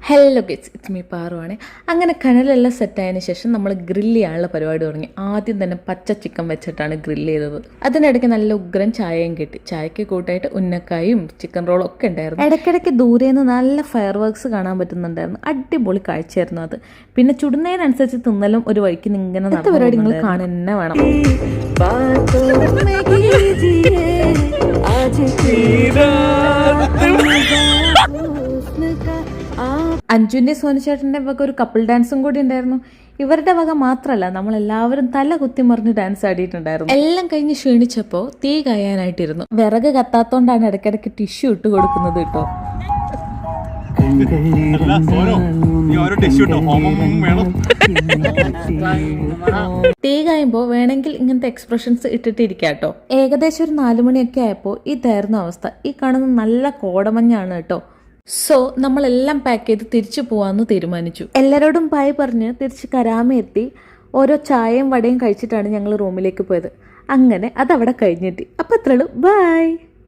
Hello guys, it's me പാറുവാണ്. അങ്ങനെ കനലെല്ലാം സെറ്റായതിനു ശേഷം നമ്മൾ ഗ്രില്ല് ചെയ്യാനുള്ള പരിപാടി തുടങ്ങി. ആദ്യം തന്നെ പച്ച ചിക്കൻ വെച്ചിട്ടാണ് ഗ്രില്ല് ചെയ്തത്. അതിനിടയ്ക്ക് നല്ല ഉഗ്രൻ ചായയും കിട്ടി. ചായക്ക് കൂട്ടായിട്ട് ഉന്നക്കായും ചിക്കൻ റോളും ഒക്കെ ഉണ്ടായിരുന്നു. ഇടയ്ക്കിടയ്ക്ക് ദൂരെ നിന്ന് നല്ല ഫയർ വർക്ക്സ് കാണാൻ പറ്റുന്നുണ്ടായിരുന്നു. അടിപൊളി കാഴ്ചയായിരുന്നു അത്. പിന്നെ ചുടുന്നതിനനുസരിച്ച് തിന്നലും ഒരു വഴിക്ക് ഇങ്ങനെ നടന്ന പരിപാടി നിങ്ങൾ കാണാൻ തന്നെ വേണം. അഞ്ജുവിന്റെ സോനുചേട്ടന്റെ വക ഒരു കപ്പിൾ ഡാൻസും കൂടി ഉണ്ടായിരുന്നു. ഇവരുടെ വക മാത്രമല്ല, നമ്മളെല്ലാവരും തല കുത്തിമറിഞ്ഞ് ഡാൻസ് ആടിയിട്ടുണ്ടായിരുന്നു. എല്ലാം കഴിഞ്ഞ് ക്ഷീണിച്ചപ്പോൾ തീ കായാനായിട്ടിരുന്നു. വിറക് കത്താത്തോണ്ടാണ് ഇടയ്ക്കിടയ്ക്ക് ടിഷ്യൂ ഇട്ട് കൊടുക്കുന്നത് കേട്ടോ. തീ കായുമ്പോൾ വേണമെങ്കിൽ ഇങ്ങനത്തെ എക്സ്പ്രഷൻസ് ഇട്ടിട്ടിരിക്കാട്ടോ. ഏകദേശം ഒരു 4 മണിയൊക്കെ ആയപ്പോൾ ഇതായിരുന്നു അവസ്ഥ. ഈ കാണുന്ന നല്ല കോടമഞ്ഞാണ് കേട്ടോ. സോ നമ്മളെല്ലാം പാക്ക് ചെയ്ത് തിരിച്ചു പോവാന്ന് തീരുമാനിച്ചു. എല്ലാവരോടും ബൈ പറഞ്ഞ് തിരിച്ച് കരാമ എത്തി ഓരോ ചായയും വടയും കഴിച്ചിട്ടാണ് ഞങ്ങൾ റൂമിലേക്ക് പോയത്. അങ്ങനെ അതവിടെ കഴിഞ്ഞെത്തി. അപ്പം അത്രയുള്ളൂ. ബൈ.